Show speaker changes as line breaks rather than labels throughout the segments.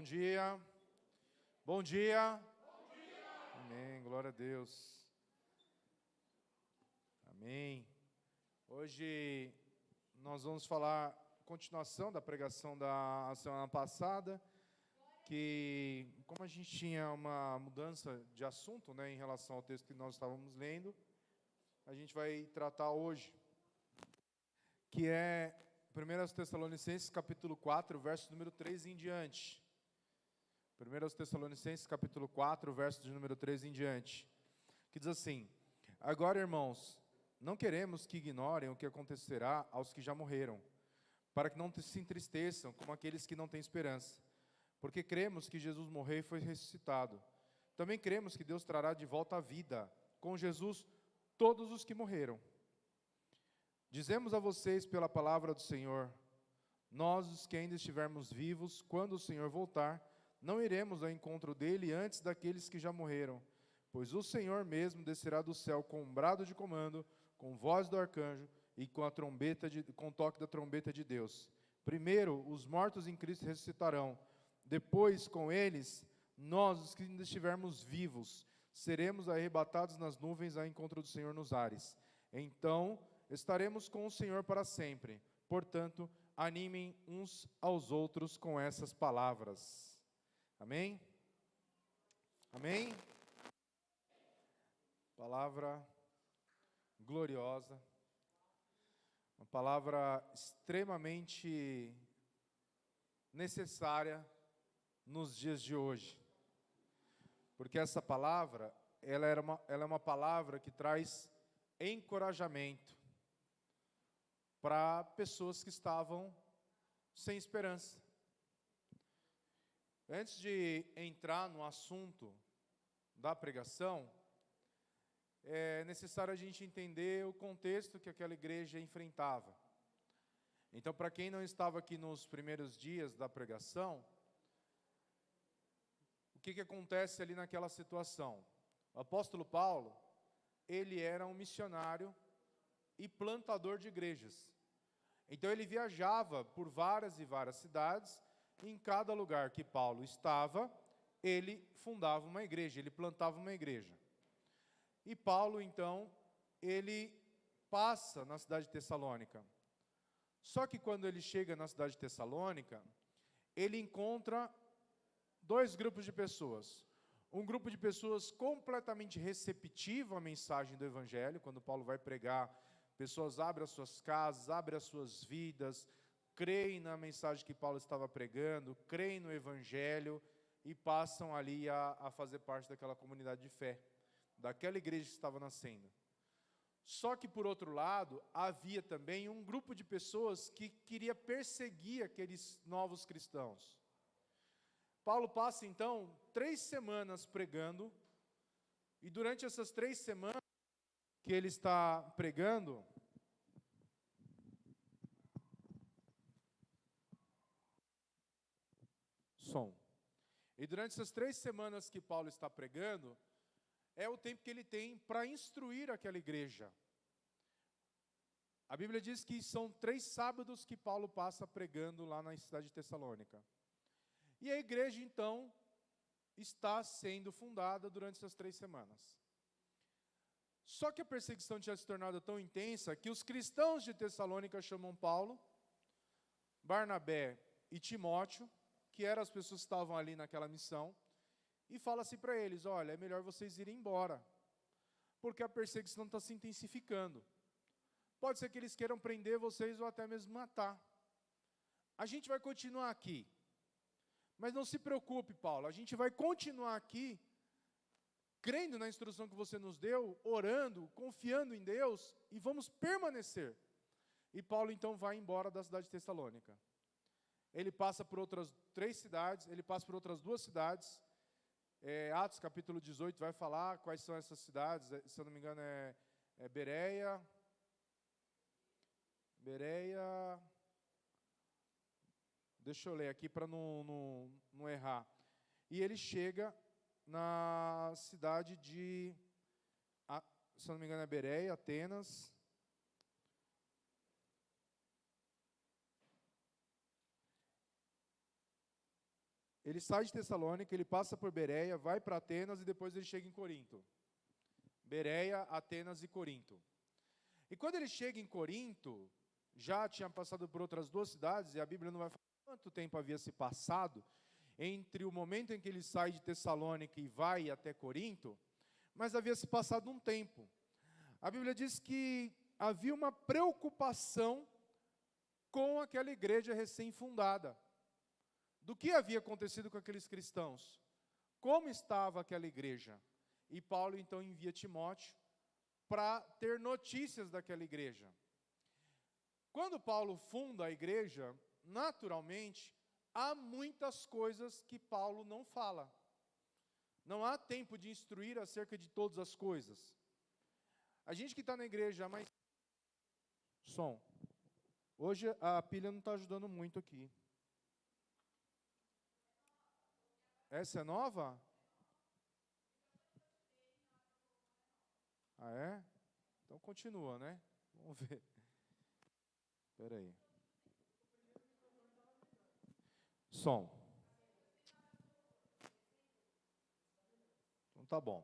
dia. Bom dia. Bom dia. Amém. Glória a Deus. Amém. Hoje nós vamos falar continuação da pregação da semana passada, que como a gente tinha uma mudança de assunto, em relação ao texto que nós estávamos lendo, a gente vai tratar hoje, que é 1 Tessalonicenses capítulo 4, verso número 3 em diante. 1 Tessalonicenses capítulo 4, verso de número 3 em diante, que diz assim: agora, irmãos, não queremos que ignorem o que acontecerá aos que já morreram, para que não se entristeçam como aqueles que não têm esperança, porque cremos que Jesus morreu e foi ressuscitado. Também cremos que Deus trará de volta à vida, com Jesus, todos os que morreram. Dizemos a vocês pela palavra do Senhor, nós, os que ainda estivermos vivos, quando o Senhor voltar, não iremos ao encontro dele antes daqueles que já morreram, pois o Senhor mesmo descerá do céu com um brado de comando, com voz do arcanjo e com o toque da trombeta de Deus. Primeiro, os mortos em Cristo ressuscitarão. Depois, com eles, nós, os que ainda estivermos vivos, seremos arrebatados nas nuvens ao encontro do Senhor nos ares. Então, estaremos com o Senhor para sempre. Portanto, animem uns aos outros com essas palavras. Amém? Amém? Palavra gloriosa, uma palavra extremamente necessária nos dias de hoje, porque essa palavra, ela é uma palavra que traz encorajamento para pessoas que estavam sem esperança. Antes de entrar no assunto da pregação, é necessário a gente entender o contexto que aquela igreja enfrentava. Então, para quem não estava aqui nos primeiros dias da pregação, o que acontece ali naquela situação? O apóstolo Paulo, ele era um missionário e plantador de igrejas. Então, ele viajava por várias e várias cidades. Em cada lugar que Paulo estava, ele fundava uma igreja, ele plantava uma igreja. E Paulo, então, ele passa na cidade de Tessalônica. Só que quando ele chega na cidade de Tessalônica, ele encontra dois grupos de pessoas. Um grupo de pessoas completamente receptivo à mensagem do Evangelho. Quando Paulo vai pregar, pessoas abrem as suas casas, abrem as suas vidas, creem na mensagem que Paulo estava pregando, creem no Evangelho e passam ali a fazer parte daquela comunidade de fé, daquela igreja que estava nascendo. Só que, por outro lado, havia também um grupo de pessoas que queria perseguir aqueles novos cristãos. Paulo passa, então, 3 semanas pregando, e durante essas 3 semanas que ele está pregando, E durante essas 3 semanas que Paulo está pregando, é o tempo que ele tem para instruir aquela igreja. A Bíblia diz que são 3 sábados que Paulo passa pregando lá na cidade de Tessalônica. E a igreja, então, está sendo fundada durante essas 3 semanas. Só que a perseguição tinha se tornado tão intensa que os cristãos de Tessalônica chamam Paulo, Barnabé e Timóteo, que eram as pessoas que estavam ali naquela missão, e fala assim para eles: olha, é melhor vocês irem embora, porque a perseguição está se intensificando. Pode ser que eles queiram prender vocês ou até mesmo matar. A gente vai continuar aqui. Mas não se preocupe, Paulo, a gente vai continuar aqui, crendo na instrução que você nos deu, orando, confiando em Deus, e vamos permanecer. E Paulo então vai embora da cidade de Tessalônica. Ele passa por outras 3 cidades, ele passa por outras 2 cidades. Atos capítulo 18 vai falar quais são essas cidades, se eu não me engano é Bereia, deixa eu ler aqui para não errar. E ele chega na cidade de, se eu não me engano é Bereia, Atenas. ele sai de Tessalônica, ele passa por Bereia, vai para Atenas e depois ele chega em Corinto. Bereia, Atenas e Corinto. E quando ele chega em Corinto, já tinha passado por outras duas cidades, e a Bíblia não vai falar quanto tempo havia se passado entre o momento em que ele sai de Tessalônica e vai até Corinto, mas havia se passado um tempo. A Bíblia diz que havia uma preocupação com aquela igreja recém-fundada. Do que havia acontecido com aqueles cristãos? Como estava aquela igreja? E Paulo então envia Timóteo para ter notícias daquela igreja. Quando Paulo funda a igreja, naturalmente, há muitas coisas que Paulo não fala. Não há tempo de instruir acerca de todas as coisas. A gente que está na igreja, mas... Som. Hoje a pilha não está ajudando muito aqui. Essa é nova? Ah, é? Então continua, né? Vamos ver. Espera aí. Som. Então tá bom.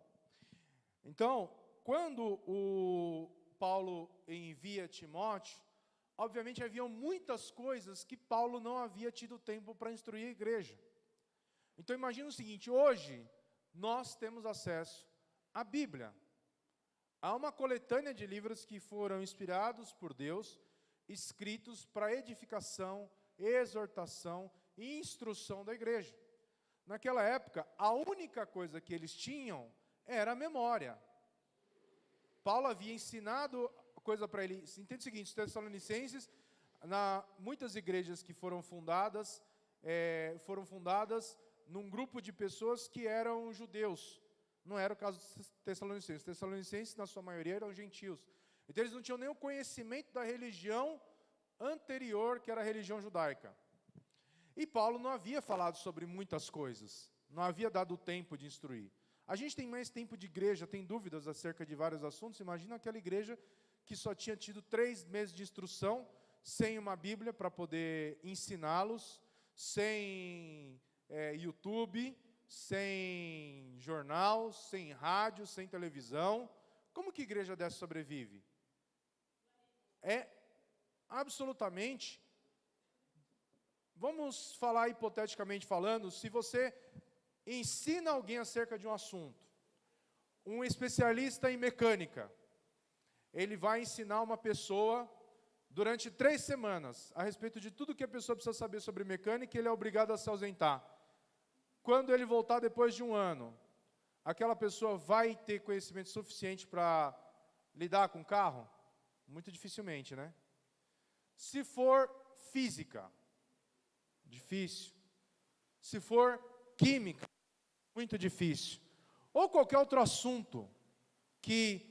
Então, quando o Paulo envia Timóteo, obviamente haviam muitas coisas que Paulo não havia tido tempo para instruir a igreja. Então imagina o seguinte, hoje nós temos acesso à Bíblia. Há uma coletânea de livros que foram inspirados por Deus, escritos para edificação, exortação e instrução da igreja. Naquela época, a única coisa que eles tinham era a memória. Paulo havia ensinado coisa para eles. Entende o seguinte, os Tessalonicenses, muitas igrejas que foram fundadas num grupo de pessoas que eram judeus. Não era o caso dos Tessalonicenses. Os Tessalonicenses, na sua maioria, eram gentios. Então, eles não tinham nenhum conhecimento da religião anterior, que era a religião judaica. E Paulo não havia falado sobre muitas coisas. Não havia dado tempo de instruir. A gente tem mais tempo de igreja, tem dúvidas acerca de vários assuntos. Imagina aquela igreja que só tinha tido 3 meses de instrução, sem uma Bíblia para poder ensiná-los, sem YouTube, sem jornal, sem rádio, sem televisão. Como que igreja dessa sobrevive? É absolutamente... Vamos falar hipoteticamente falando, se você ensina alguém acerca de um assunto, um especialista em mecânica, ele vai ensinar uma pessoa durante 3 semanas a respeito de tudo que a pessoa precisa saber sobre mecânica, ele é obrigado a se ausentar. Quando ele voltar depois de 1 ano, aquela pessoa vai ter conhecimento suficiente para lidar com o carro? Muito dificilmente, né? Se for física, difícil. Se for química, muito difícil. Ou qualquer outro assunto que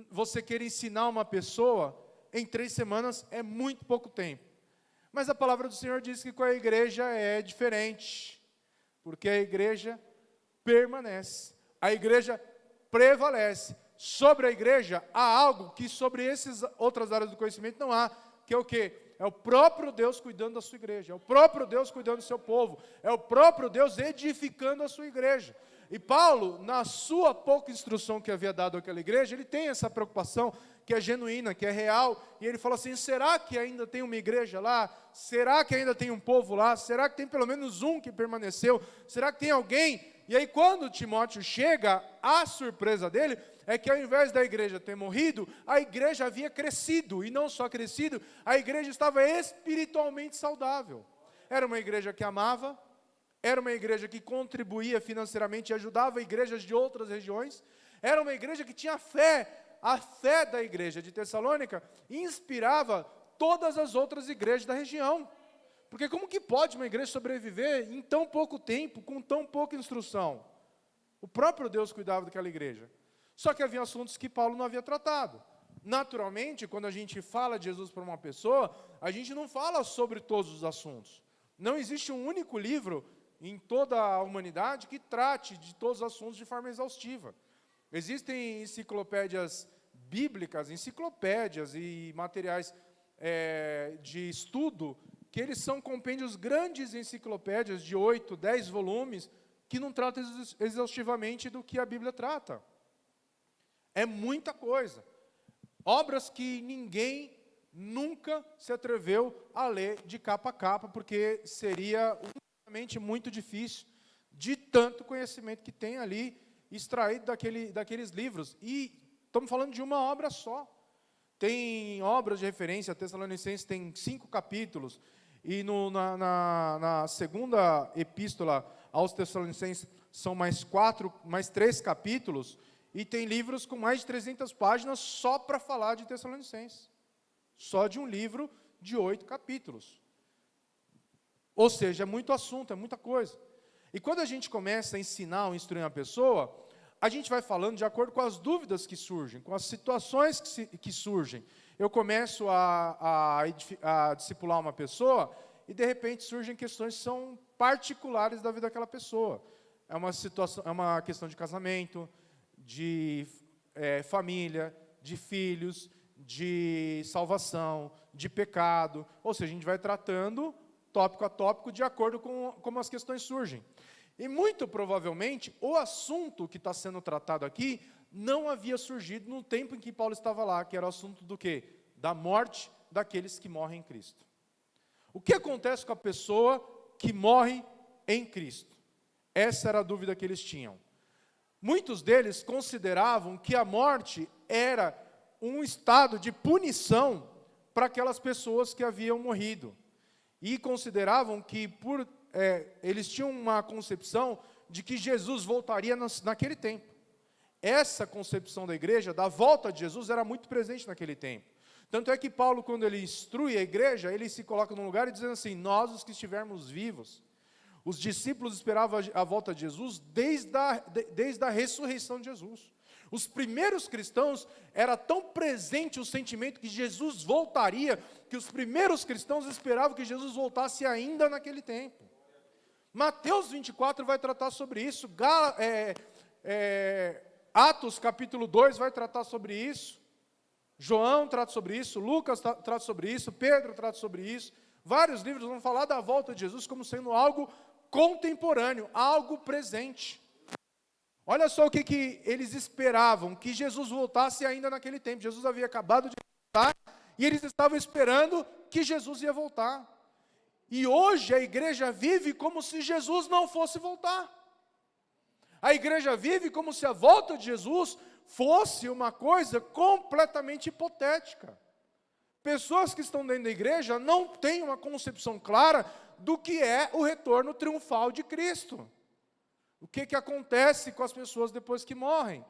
você queira ensinar uma pessoa, em 3 semanas é muito pouco tempo. Mas a palavra do Senhor diz que com a igreja é diferente. Porque a igreja permanece. A igreja prevalece. Sobre a igreja há algo que sobre essas outras áreas do conhecimento não há, que é o quê? É o próprio Deus cuidando da sua igreja, é o próprio Deus cuidando do seu povo, é o próprio Deus edificando a sua igreja. E Paulo, na sua pouca instrução que havia dado àquela igreja, ele tem essa preocupação que é genuína, que é real, e ele fala assim, será que ainda tem uma igreja lá? Será que ainda tem um povo lá? Será que tem pelo menos um que permaneceu? Será que tem alguém? E aí quando Timóteo chega, a surpresa dele é que ao invés da igreja ter morrido, a igreja havia crescido, e não só crescido, a igreja estava espiritualmente saudável. Era uma igreja que amava, era uma igreja que contribuía financeiramente e ajudava igrejas de outras regiões, era uma igreja que tinha fé. A fé da igreja de Tessalônica inspirava todas as outras igrejas da região. Porque como que pode uma igreja sobreviver em tão pouco tempo, com tão pouca instrução? O próprio Deus cuidava daquela igreja. Só que havia assuntos que Paulo não havia tratado. Naturalmente, quando a gente fala de Jesus para uma pessoa, a gente não fala sobre todos os assuntos. Não existe um único livro em toda a humanidade que trate de todos os assuntos de forma exaustiva. Existem enciclopédias bíblicas, enciclopédias e materiais de estudo que eles são compêndios grandes enciclopédias de 8, 10 volumes, que não tratam exaustivamente do que a Bíblia trata. É muita coisa. Obras que ninguém nunca se atreveu a ler de capa a capa, porque seria realmente muito difícil, de tanto conhecimento que tem ali, extraído daqueles livros. E estamos falando de uma obra só. Tem obras de referência, a Tessalonicenses tem 5 capítulos, e na segunda epístola aos Tessalonicenses são mais 3 capítulos, e tem livros com mais de 300 páginas só para falar de Tessalonicenses. Só de um livro de 8 capítulos. Ou seja, é muito assunto, é muita coisa. E quando a gente começa a ensinar ou instruir uma pessoa, a gente vai falando de acordo com as dúvidas que surgem, com as situações que surgem. Eu começo a discipular uma pessoa e, de repente, surgem questões que são particulares da vida daquela pessoa. É uma questão de casamento, de família, de filhos, de salvação, de pecado. Ou seja, a gente vai tratando tópico a tópico de acordo com como as questões surgem. E muito provavelmente o assunto que está sendo tratado aqui não havia surgido no tempo em que Paulo estava lá, que era o assunto do quê? Da morte daqueles que morrem em Cristo. O que acontece com a pessoa que morre em Cristo? Essa era a dúvida que eles tinham. Muitos deles consideravam que a morte era um estado de punição para aquelas pessoas que haviam morrido. E consideravam que eles tinham uma concepção de que Jesus voltaria naquele tempo. Essa concepção da igreja, da volta de Jesus, era muito presente naquele tempo. Tanto é que Paulo, quando ele instrui a igreja, ele se coloca num lugar e dizendo assim: nós, os que estivermos vivos. Os discípulos esperavam a volta de Jesus desde a ressurreição de Jesus. Os primeiros cristãos, era tão presente o sentimento que Jesus voltaria, que os primeiros cristãos esperavam que Jesus voltasse ainda naquele tempo. Mateus 24 vai tratar sobre isso, Atos capítulo 2 vai tratar sobre isso, João trata sobre isso, Lucas trata sobre isso, Pedro trata sobre isso, vários livros vão falar da volta de Jesus como sendo algo contemporâneo, algo presente. Olha só o que eles esperavam, que Jesus voltasse ainda naquele tempo. Jesus havia acabado de voltar, e eles estavam esperando que Jesus ia voltar. E hoje a igreja vive como se Jesus não fosse voltar. A igreja vive como se a volta de Jesus fosse uma coisa completamente hipotética. Pessoas que estão dentro da igreja não têm uma concepção clara do que é o retorno triunfal de Cristo. O que acontece com as pessoas depois que morrem?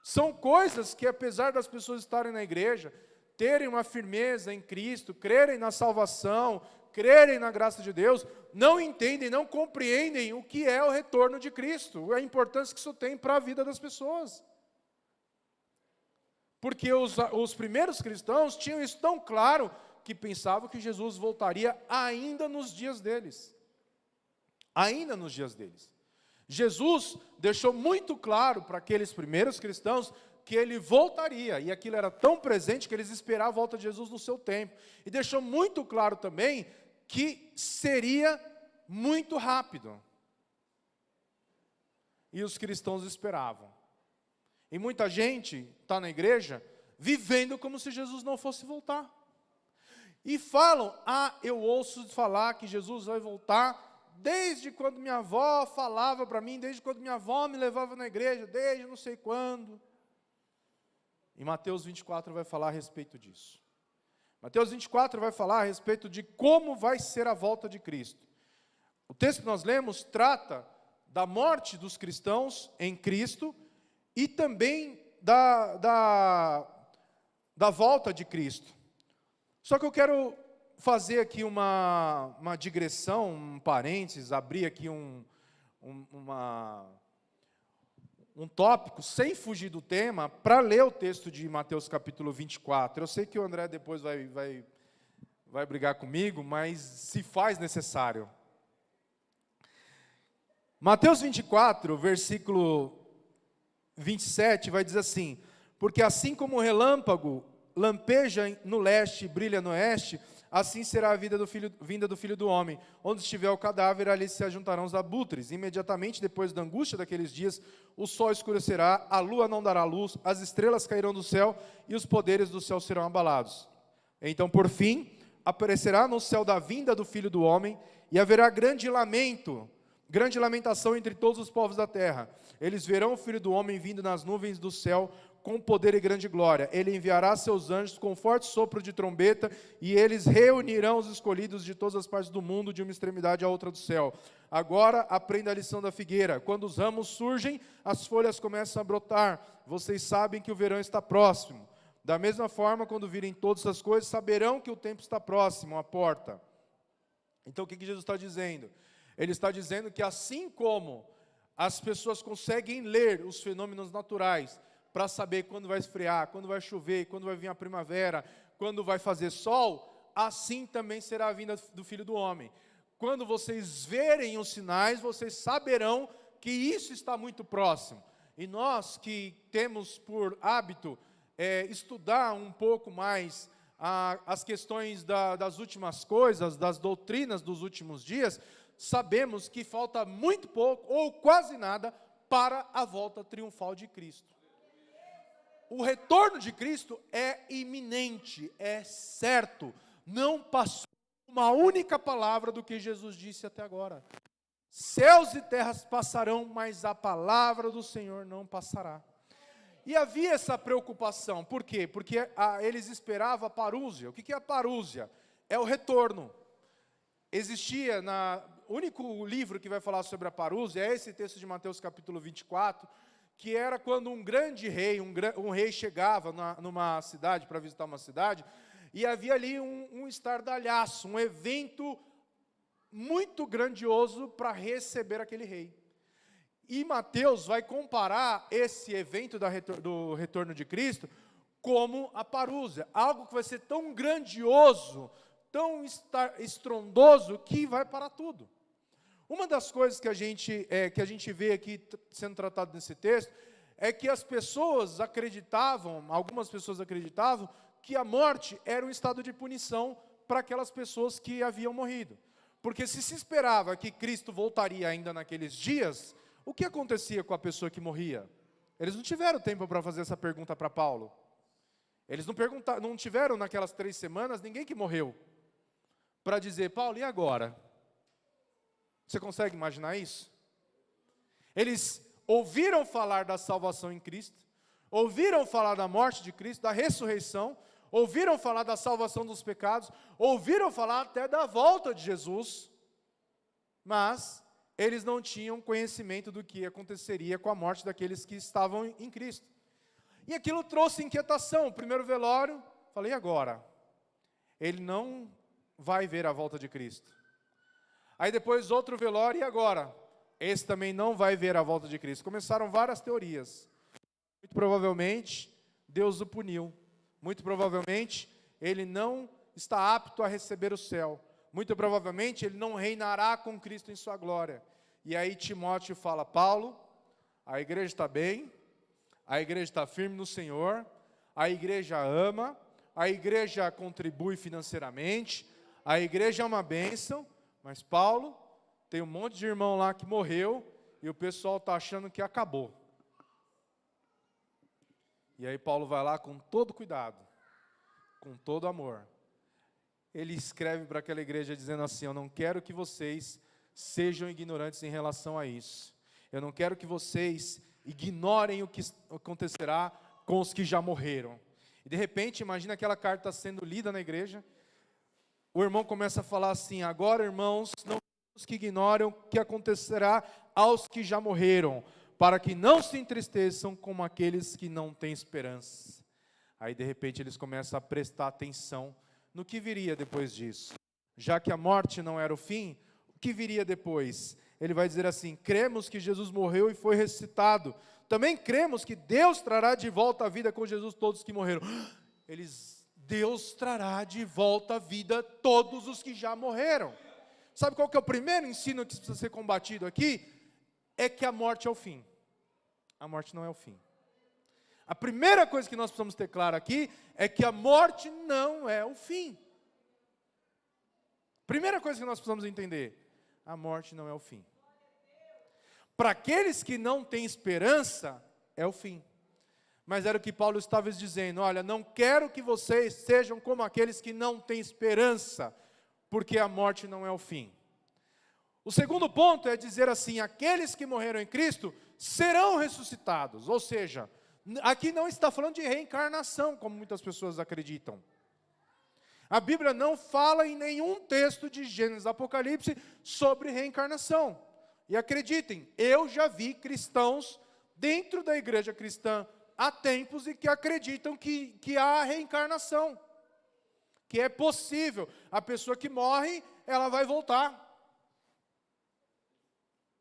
São coisas que, apesar das pessoas estarem na igreja, terem uma firmeza em Cristo, crerem na salvação, crerem na graça de Deus, não entendem, não compreendem o que é o retorno de Cristo, a importância que isso tem para a vida das pessoas. Porque os primeiros cristãos tinham isso tão claro, que pensavam que Jesus voltaria ainda nos dias deles. Ainda nos dias deles. Jesus deixou muito claro para aqueles primeiros cristãos que ele voltaria, e aquilo era tão presente que eles esperavam a volta de Jesus no seu tempo. E deixou muito claro também que seria muito rápido. E os cristãos esperavam. E muita gente está na igreja vivendo como se Jesus não fosse voltar. E falam: eu ouço falar que Jesus vai voltar desde quando minha avó falava para mim, desde quando minha avó me levava na igreja, desde não sei quando. E Mateus 24 vai falar a respeito disso. Mateus 24 vai falar a respeito de como vai ser a volta de Cristo. O texto que nós lemos trata da morte dos cristãos em Cristo e também da volta de Cristo. Só que eu quero fazer aqui uma digressão, um parênteses, abrir aqui um tópico, sem fugir do tema, para ler o texto de Mateus capítulo 24. Eu sei que o André depois vai brigar comigo, mas se faz necessário. Mateus 24, versículo 27, vai dizer assim: porque assim como o relâmpago lampeja no leste e brilha no oeste, assim será a vinda do Filho do Homem. Onde estiver o cadáver, ali se ajuntarão os abutres. Imediatamente depois da angústia daqueles dias, o sol escurecerá, a lua não dará luz, as estrelas cairão do céu e os poderes do céu serão abalados. Então, por fim, aparecerá no céu da vinda do Filho do Homem, e haverá grande lamentação entre todos os povos da terra. Eles verão o Filho do Homem vindo nas nuvens do céu, com poder e grande glória. Ele enviará seus anjos com forte sopro de trombeta, e eles reunirão os escolhidos de todas as partes do mundo, de uma extremidade à outra do céu. Agora aprenda a lição da figueira. Quando os ramos surgem, as folhas começam a brotar. Vocês sabem que o verão está próximo. Da mesma forma, quando virem todas essas coisas, saberão que o tempo está próximo, à porta. Então, o que Jesus está dizendo? Ele está dizendo que assim como as pessoas conseguem ler os fenômenos naturais para saber quando vai esfriar, quando vai chover, quando vai vir a primavera, quando vai fazer sol, assim também será a vinda do Filho do Homem. Quando vocês verem os sinais, vocês saberão que isso está muito próximo. E nós que temos por hábito estudar um pouco mais as questões das últimas coisas, das doutrinas dos últimos dias, sabemos que falta muito pouco, ou quase nada, para a volta triunfal de Cristo. O retorno de Cristo é iminente, é certo. Não passou uma única palavra do que Jesus disse até agora. Céus e terras passarão, mas a palavra do Senhor não passará. E havia essa preocupação, por quê? Porque eles esperavam a parúzia. O que é a parúzia? É o retorno. Existia, o único livro que vai falar sobre a parúzia é esse texto de Mateus capítulo 24, que era quando um grande rei, um rei chegava numa cidade, para visitar uma cidade, e havia ali um estardalhaço, um evento muito grandioso para receber aquele rei. E Mateus vai comparar esse evento do retorno de Cristo como a parúzia, algo que vai ser tão grandioso, tão estrondoso, que vai parar tudo. Uma das coisas que a gente vê aqui sendo tratado nesse texto, é que as pessoas acreditavam, algumas pessoas acreditavam, que a morte era um estado de punição para aquelas pessoas que haviam morrido. Porque se esperava que Cristo voltaria ainda naqueles dias, o que acontecia com a pessoa que morria? Eles não tiveram tempo para fazer essa pergunta para Paulo. Eles não tiveram naquelas 3 semanas ninguém que morreu, para dizer, Paulo, e agora? Você consegue imaginar isso? Eles ouviram falar da salvação em Cristo, ouviram falar da morte de Cristo, da ressurreição, ouviram falar da salvação dos pecados, ouviram falar até da volta de Jesus, mas eles não tinham conhecimento do que aconteceria com a morte daqueles que estavam em Cristo. E aquilo trouxe inquietação. O primeiro velório, falei, e agora? Ele não vai ver a volta de Cristo. Aí depois outro velório, e agora? Esse também não vai ver a volta de Cristo. Começaram várias teorias. Muito provavelmente, Deus o puniu. Muito provavelmente, ele não está apto a receber o céu. Muito provavelmente, ele não reinará com Cristo em sua glória. E aí Timóteo fala, Paulo, a igreja está bem, a igreja está firme no Senhor, a igreja ama, a igreja contribui financeiramente, a igreja é uma bênção, mas Paulo, tem um monte de irmão lá que morreu, e o pessoal está achando que acabou. E aí Paulo vai lá com todo cuidado, com todo amor. Ele escreve para aquela igreja dizendo assim, eu não quero que vocês sejam ignorantes em relação a isso. Eu não quero que vocês ignorem o que acontecerá com os que já morreram. E de repente, imagina aquela carta sendo lida na igreja, o irmão começa a falar assim, agora irmãos, não os que ignoram o que acontecerá aos que já morreram, para que não se entristeçam como aqueles que não têm esperança. Aí de repente eles começam a prestar atenção no que viria depois disso. Já que a morte não era o fim, o que viria depois? Ele vai dizer assim, cremos que Jesus morreu e foi ressuscitado. Também cremos que Deus trará de volta a vida com Jesus todos que morreram. Deus trará de volta a vida todos os que já morreram. Sabe qual que é o primeiro ensino que precisa ser combatido aqui? É que a morte é o fim. A morte não é o fim. A primeira coisa que nós precisamos ter claro aqui é que a morte não é o fim. Primeira coisa que nós precisamos entender, a morte não é o fim. Para aqueles que não têm esperança, é o fim. Mas era o que Paulo estava dizendo, olha, não quero que vocês sejam como aqueles que não têm esperança, porque a morte não é o fim. O segundo ponto é dizer assim, aqueles que morreram em Cristo serão ressuscitados, ou seja, aqui não está falando de reencarnação, como muitas pessoas acreditam. A Bíblia não fala em nenhum texto de Gênesis, Apocalipse sobre reencarnação. E acreditem, eu já vi cristãos dentro da igreja cristã há tempos e que acreditam que há reencarnação. Que é possível, a pessoa que morre, ela vai voltar.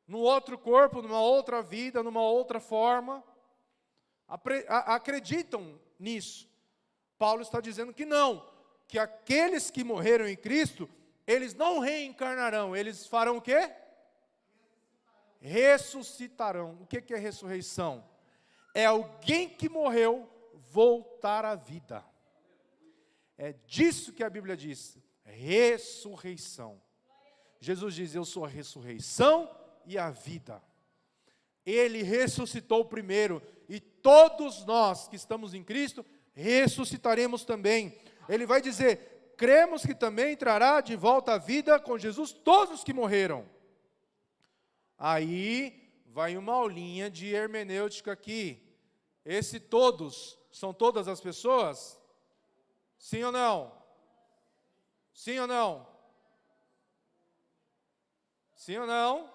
Num outro corpo, numa outra vida, numa outra forma. Acreditam nisso. Paulo está dizendo que não. Que aqueles que morreram em Cristo, eles não reencarnarão, eles farão o quê? Ressuscitarão. O que é ressurreição? É alguém que morreu voltar à vida. É disso que a Bíblia diz, ressurreição. Jesus diz, eu sou a ressurreição e a vida. Ele ressuscitou primeiro, e todos nós que estamos em Cristo, ressuscitaremos também. Ele vai dizer, cremos que também trará de volta à vida com Jesus todos os que morreram. Aí vai uma aulinha de hermenêutica aqui. Esse todos, são todas as pessoas? Sim ou não? Sim ou não? Sim ou não?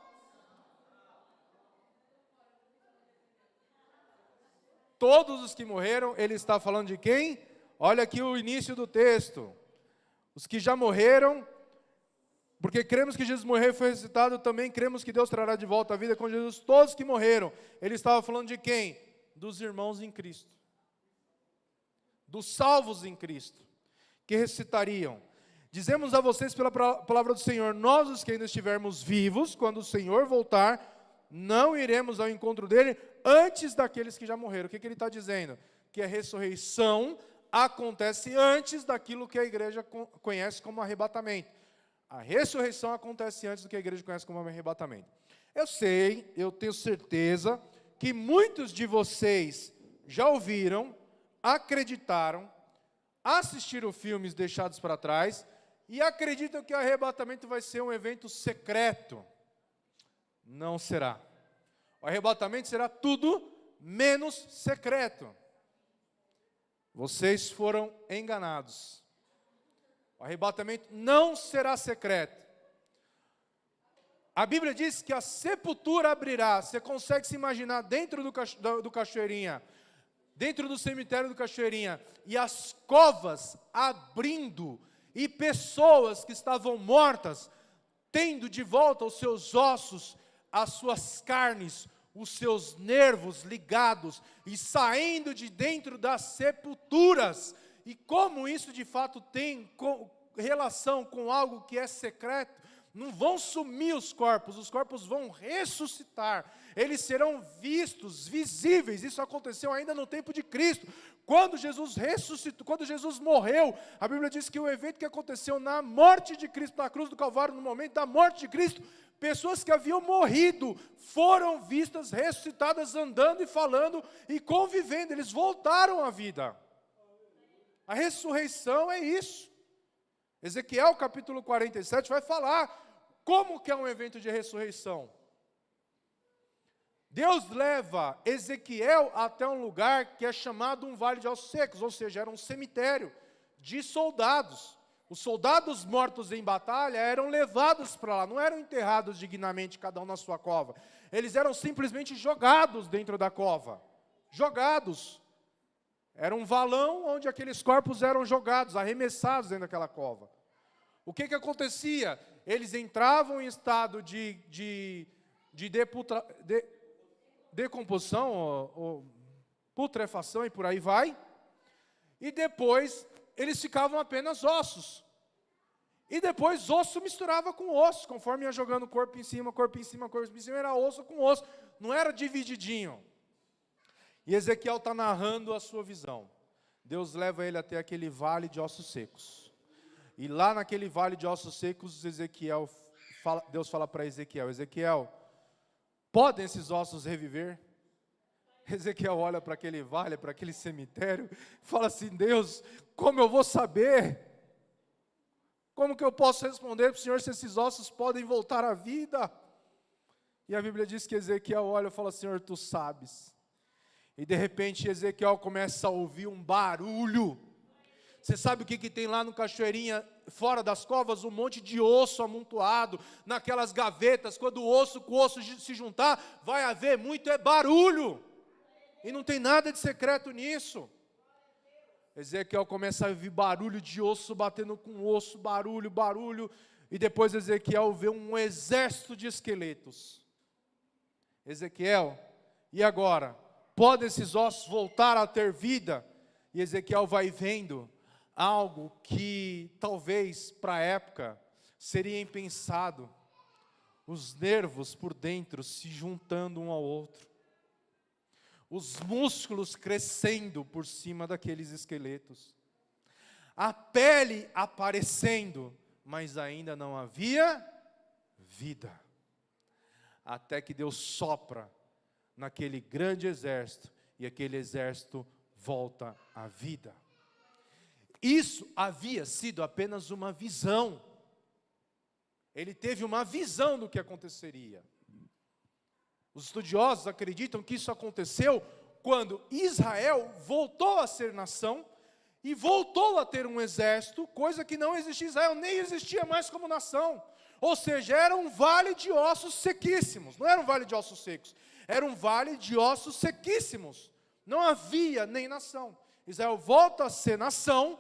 Todos os que morreram, ele está falando de quem? Olha aqui o início do texto. Os que já morreram, porque cremos que Jesus morreu e foi ressuscitado, também cremos que Deus trará de volta a vida com Jesus todos que morreram. Ele estava falando de quem? Dos irmãos em Cristo. Dos salvos em Cristo, que ressuscitariam. Dizemos a vocês pela palavra do Senhor, nós os que ainda estivermos vivos, quando o Senhor voltar, não iremos ao encontro dele antes daqueles que já morreram. O que ele está dizendo? Que a ressurreição acontece antes daquilo que a igreja conhece como arrebatamento. A ressurreição acontece antes do que a igreja conhece como arrebatamento. Eu sei, eu tenho certeza que muitos de vocês já ouviram, acreditaram, assistiram filmes deixados para trás e acreditam que o arrebatamento vai ser um evento secreto. Não será. O arrebatamento será tudo menos secreto. Vocês foram enganados. O arrebatamento não será secreto. A Bíblia diz que a sepultura abrirá. Você consegue se imaginar dentro do Cachoeirinha, dentro do cemitério do Cachoeirinha, e as covas abrindo, e pessoas que estavam mortas, tendo de volta os seus ossos, as suas carnes, os seus nervos ligados, e saindo de dentro das sepulturas. E como isso de fato tem relação com algo que é secreto, não vão sumir os corpos vão ressuscitar, eles serão vistos, visíveis. Isso aconteceu ainda no tempo de Cristo, quando Jesus ressuscitou, quando Jesus morreu. A Bíblia diz que o evento que aconteceu na morte de Cristo, na cruz do Calvário, no momento da morte de Cristo, pessoas que haviam morrido foram vistas, ressuscitadas, andando e falando e convivendo, eles voltaram à vida. A ressurreição é isso. Ezequiel capítulo 47 vai falar como que é um evento de ressurreição. Deus leva Ezequiel até um lugar que é chamado um vale de ossos secos, ou seja, era um cemitério de soldados. Os soldados mortos em batalha eram levados para lá, não eram enterrados dignamente, cada um na sua cova. Eles eram simplesmente jogados dentro da cova. Jogados. Era um valão onde aqueles corpos eram jogados, arremessados dentro daquela cova. O que acontecia? Eles entravam em estado de decomposição, ou putrefação e por aí vai, e depois eles ficavam apenas ossos. E depois osso misturava com osso, conforme ia jogando corpo em cima, corpo em cima, corpo em cima, era osso com osso, não era divididinho. E Ezequiel está narrando a sua visão. Deus leva ele até aquele vale de ossos secos. E lá naquele vale de ossos secos, Deus fala para Ezequiel: Ezequiel, podem esses ossos reviver? Ezequiel olha para aquele vale, para aquele cemitério, e fala assim: Deus, como eu vou saber? Como que eu posso responder para o Senhor se esses ossos podem voltar à vida? E a Bíblia diz que Ezequiel olha e fala: Senhor, tu sabes. E de repente Ezequiel começa a ouvir um barulho. Você sabe o que tem lá no Cachoeirinha, fora das covas? Um monte de osso amontoado, naquelas gavetas. Quando o osso com o osso se juntar, vai haver muito barulho. E não tem nada de secreto nisso. Ezequiel começa a ouvir barulho de osso batendo com osso, barulho. E depois Ezequiel vê um exército de esqueletos. Ezequiel, e agora? Podem esses ossos voltar a ter vida? E Ezequiel vai vendo algo que talvez para a época seria impensado. Os nervos por dentro se juntando um ao outro. Os músculos crescendo por cima daqueles esqueletos. A pele aparecendo, mas ainda não havia vida. Até que Deus sopra naquele grande exército, e aquele exército volta à vida. Isso havia sido apenas uma visão. Ele teve uma visão do que aconteceria. Os estudiosos acreditam que isso aconteceu quando Israel voltou a ser nação e voltou a ter um exército, coisa que não existia. Israel nem existia mais como nação. Ou seja, era um vale de ossos sequíssimos. Não era um vale de ossos secos, era um vale de ossos sequíssimos. Não havia nem nação. Israel volta a ser nação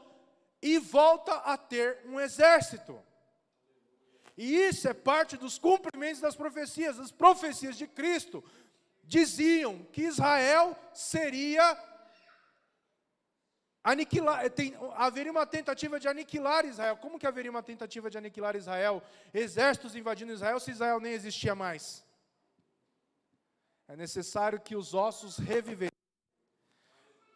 e volta a ter um exército. E isso é parte dos cumprimentos das profecias. As profecias de Cristo diziam que Israel seria aniquilar, haveria uma tentativa de aniquilar Israel. Como que haveria uma tentativa de aniquilar Israel? Exércitos invadindo Israel, se Israel nem existia mais. É necessário que os ossos revivessem,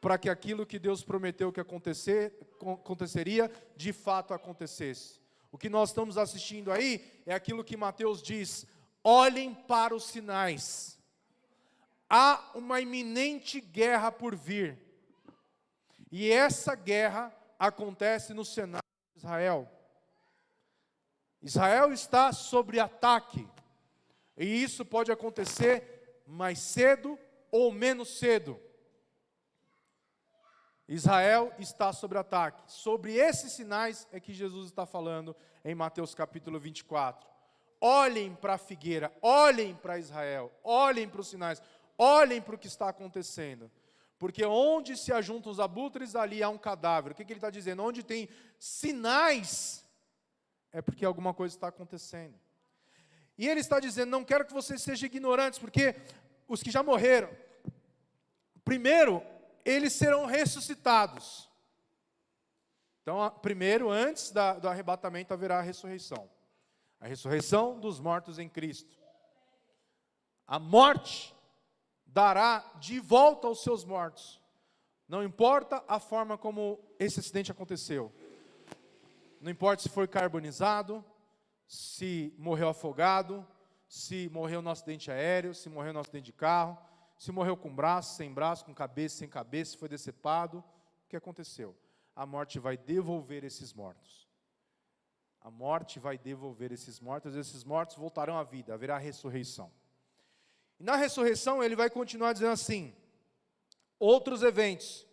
para que aquilo que Deus prometeu que aconteceria, de fato acontecesse. O que nós estamos assistindo aí é aquilo que Mateus diz: olhem para os sinais. Há uma iminente guerra por vir. E essa guerra acontece no cenário de Israel. Israel está sob ataque. E isso pode acontecer mais cedo ou menos cedo. Israel está sob ataque. Sobre esses sinais é que Jesus está falando em Mateus capítulo 24. Olhem para a figueira, olhem para Israel, olhem para os sinais, olhem para o que está acontecendo. Porque onde se ajuntam os abutres, ali há um cadáver. O que ele está dizendo? Onde tem sinais, é porque alguma coisa está acontecendo. E ele está dizendo: não quero que vocês sejam ignorantes, porque os que já morreram, primeiro, eles serão ressuscitados. Então, primeiro, antes do arrebatamento, haverá a ressurreição. A ressurreição dos mortos em Cristo. A morte dará de volta aos seus mortos. Não importa a forma como esse acidente aconteceu. Não importa se foi carbonizado, se morreu afogado, se morreu no acidente aéreo, se morreu no acidente de carro, se morreu com braço, sem braço, com cabeça, sem cabeça, se foi decepado. O que aconteceu? A morte vai devolver esses mortos. A morte vai devolver esses mortos voltarão à vida, haverá ressurreição. E na ressurreição ele vai continuar dizendo assim: outros eventos.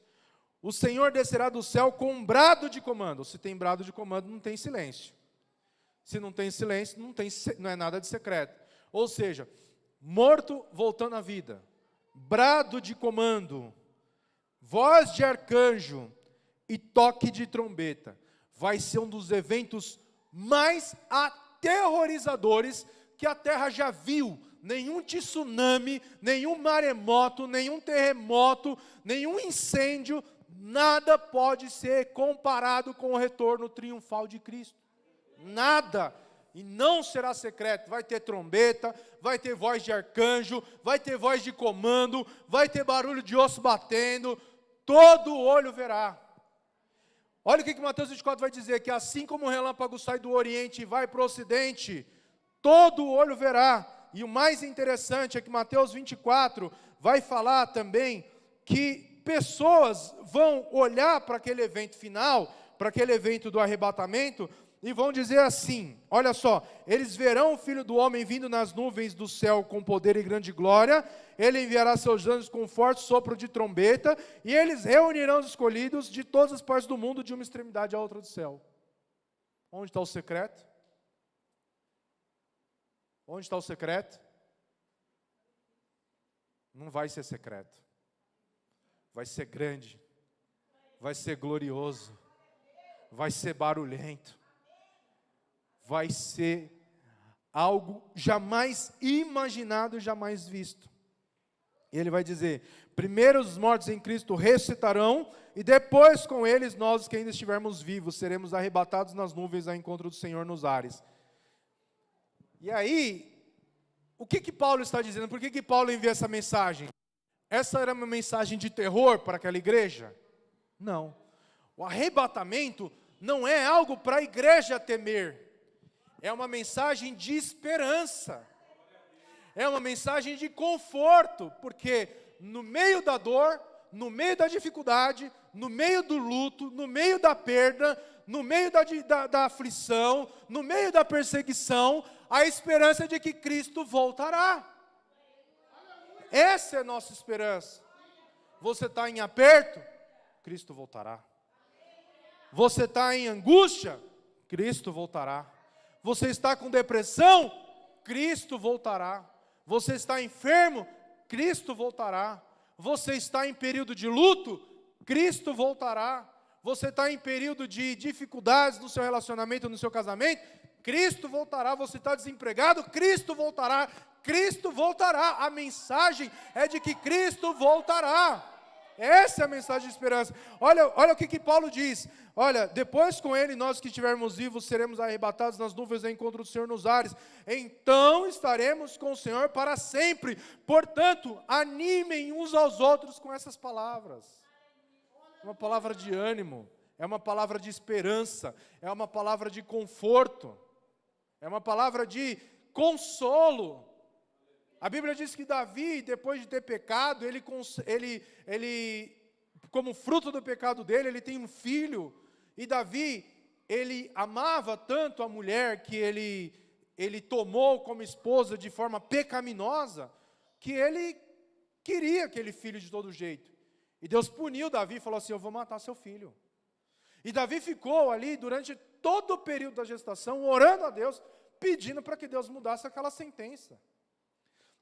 O Senhor descerá do céu com um brado de comando. Se tem brado de comando, não tem silêncio. Se não tem silêncio, não é nada de secreto. Ou seja, morto voltando à vida. Brado de comando, voz de arcanjo e toque de trombeta. Vai ser um dos eventos mais aterrorizadores que a terra já viu. Nenhum tsunami, nenhum maremoto, nenhum terremoto, nenhum incêndio, nada pode ser comparado com o retorno triunfal de Cristo. Nada. E não será secreto. Vai ter trombeta, vai ter voz de arcanjo, vai ter voz de comando, vai ter barulho de osso batendo, todo olho verá. Olha o que Mateus 24 vai dizer, que assim como o relâmpago sai do Oriente e vai para o Ocidente, todo olho verá. E o mais interessante é que Mateus 24 vai falar também que pessoas vão olhar para aquele evento final, para aquele evento do arrebatamento, e vão dizer assim, olha só, eles verão o Filho do Homem vindo nas nuvens do céu com poder e grande glória, ele enviará seus anjos com forte sopro de trombeta, e eles reunirão os escolhidos de todas as partes do mundo, de uma extremidade à outra do céu. Onde está o secreto? Onde está o secreto? Não vai ser secreto. Vai ser grande. Vai ser glorioso. Vai ser barulhento. Vai ser algo jamais imaginado, jamais visto. E ele vai dizer, primeiro os mortos em Cristo ressuscitarão, e depois com eles, nós que ainda estivermos vivos, seremos arrebatados nas nuvens ao encontro do Senhor nos ares. E aí, o que Paulo está dizendo? Por que Paulo envia essa mensagem? Essa era uma mensagem de terror para aquela igreja? Não. O arrebatamento não é algo para a igreja temer. É uma mensagem de esperança. É uma mensagem de conforto, porque no meio da dor, no meio da dificuldade, no meio do luto, no meio da perda, no meio da aflição, no meio da perseguição, a esperança de que Cristo voltará. Essa é a nossa esperança. Você está em aperto? Cristo voltará. Você está em angústia? Cristo voltará. Você está com depressão? Cristo voltará. Você está enfermo? Cristo voltará. Você está em período de luto? Cristo voltará. Você está em período de dificuldades no seu relacionamento, no seu casamento? Cristo voltará. Você está desempregado? Cristo voltará. Cristo voltará. A mensagem é de que Cristo voltará. Essa é a mensagem de esperança. Olha o que Paulo diz. Olha, depois com ele, nós que estivermos vivos, seremos arrebatados nas nuvens ao encontro do Senhor nos ares. Então estaremos com o Senhor para sempre. Portanto, animem uns aos outros com essas palavras. É uma palavra de ânimo, é uma palavra de esperança, é uma palavra de conforto, é uma palavra de consolo. A Bíblia diz que Davi, depois de ter pecado, ele como fruto do pecado dele, ele tem um filho. E Davi, ele amava tanto a mulher que ele tomou como esposa de forma pecaminosa, que ele queria aquele filho de todo jeito. E Deus puniu Davi e falou assim, eu vou matar seu filho. E Davi ficou ali durante todo o período da gestação, orando a Deus, pedindo para que Deus mudasse aquela sentença.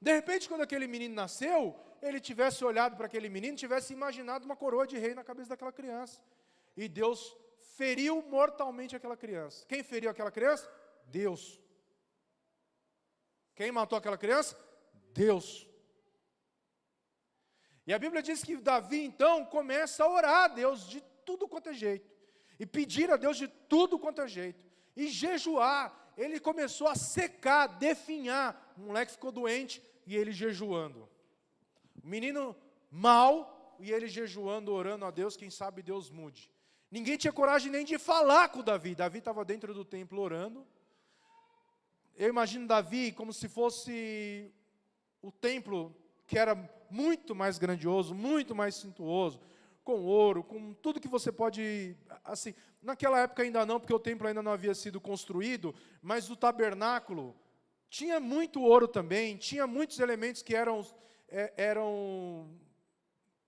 De repente, quando aquele menino nasceu, ele tivesse olhado para aquele menino, tivesse imaginado uma coroa de rei na cabeça daquela criança. E Deus feriu mortalmente aquela criança. Quem feriu aquela criança? Deus. Quem matou aquela criança? Deus. E a Bíblia diz que Davi, então, começa a orar a Deus de tudo quanto é jeito. E pedir a Deus de tudo quanto é jeito. E jejuar. Ele começou a secar, definhar. O moleque ficou doente e ele jejuando. O menino mal e ele jejuando, orando a Deus, quem sabe Deus mude. Ninguém tinha coragem nem de falar com Davi. Davi estava dentro do templo orando. Eu imagino Davi como se fosse o templo que era muito mais grandioso, muito mais suntuoso, com ouro, com tudo que você pode, assim, naquela época ainda não, porque o templo ainda não havia sido construído, mas o tabernáculo tinha muito ouro também, tinha muitos elementos que eram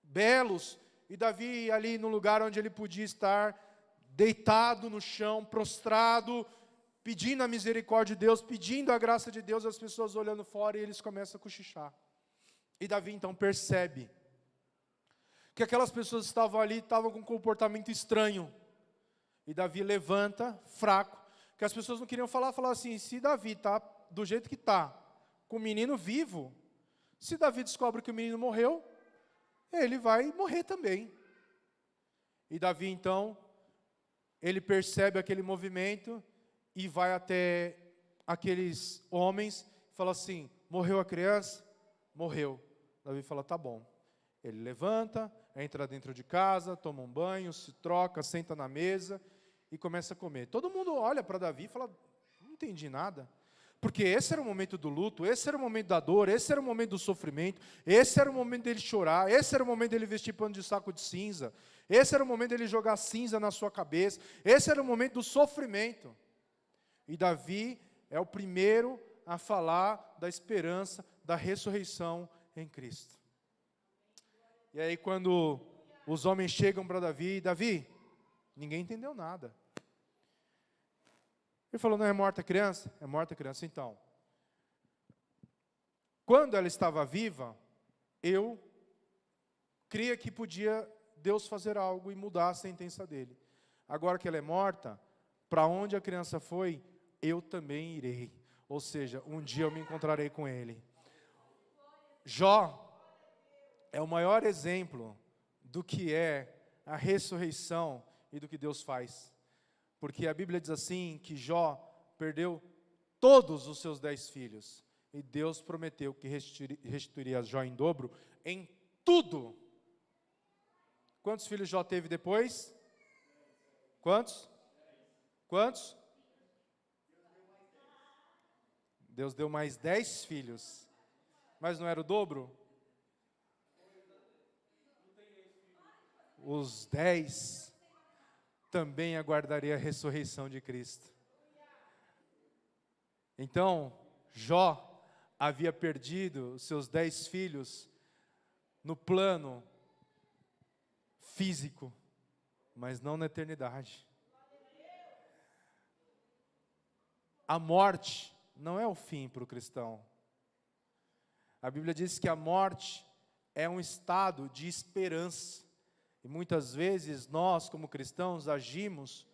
belos, e Davi ali no lugar onde ele podia estar, deitado no chão, prostrado, pedindo a misericórdia de Deus, pedindo a graça de Deus, as pessoas olhando fora e eles começam a cochichar. E Davi então percebe que aquelas pessoas estavam ali, estavam com um comportamento estranho. E Davi levanta, fraco, que as pessoas não queriam falar assim, se Davi está do jeito que está, com o menino vivo, se Davi descobre que o menino morreu, ele vai morrer também. E Davi então, ele percebe aquele movimento e vai até aqueles homens e fala assim, morreu a criança? Morreu. Davi fala, tá bom. Ele levanta, entra dentro de casa, toma um banho, se troca, senta na mesa e começa a comer. Todo mundo olha para Davi e fala, não entendi nada. Porque esse era o momento do luto, esse era o momento da dor, esse era o momento do sofrimento, esse era o momento dele chorar, esse era o momento dele vestir pano de saco de cinza, esse era o momento dele jogar cinza na sua cabeça, esse era o momento do sofrimento. E Davi é o primeiro a falar da esperança, da ressurreição em Cristo. E aí quando os homens chegam para Davi, ninguém entendeu nada. Ele falou, não é morta a criança? É morta a criança. Então, quando ela estava viva, eu cria que podia Deus fazer algo e mudar a sentença dele. Agora que ela é morta, para onde a criança foi, eu também irei. Ou seja, um dia eu me encontrarei com ele. Jó é o maior exemplo do que é a ressurreição e do que Deus faz. Porque a Bíblia diz assim, que Jó perdeu todos os seus 10 filhos. E Deus prometeu que restituiria Jó em dobro em tudo. Quantos filhos Jó teve depois? Quantos? Quantos? Deus deu mais 10 filhos. Mas não era o dobro? Os 10 também aguardaria a ressurreição de Cristo. Então, Jó havia perdido os seus 10 filhos no plano físico, mas não na eternidade. A morte não é o fim para o cristão. A Bíblia diz que a morte é um estado de esperança. E muitas vezes nós, como cristãos, agimos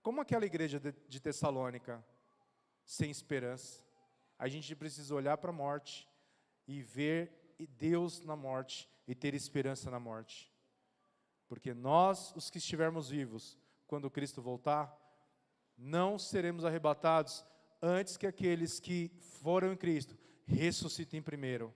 como aquela igreja de Tessalônica, sem esperança. A gente precisa olhar para a morte e ver Deus na morte e ter esperança na morte. Porque nós, os que estivermos vivos, quando Cristo voltar, não seremos arrebatados antes que aqueles que foram em Cristo ressuscitem primeiro,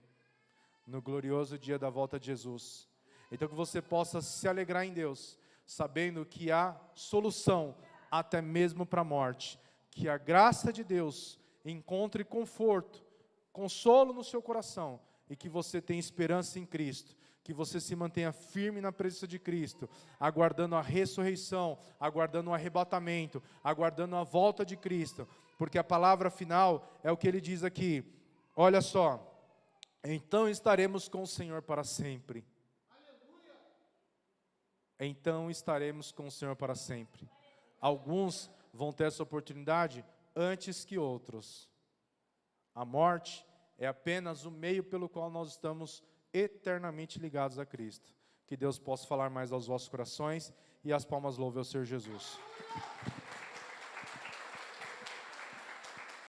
no glorioso dia da volta de Jesus. Então que você possa se alegrar em Deus, sabendo que há solução até mesmo para a morte. Que a graça de Deus encontre conforto, consolo no seu coração, e que você tenha esperança em Cristo. Que você se mantenha firme na presença de Cristo, aguardando a ressurreição, aguardando o arrebatamento, aguardando a volta de Cristo. Porque a palavra final é o que ele diz aqui. Olha só. Então estaremos com o Senhor para sempre. Então estaremos com o Senhor para sempre. Alguns vão ter essa oportunidade antes que outros. A morte é apenas o meio pelo qual nós estamos eternamente ligados a Cristo. Que Deus possa falar mais aos vossos corações e as palmas louvem ao Senhor Jesus.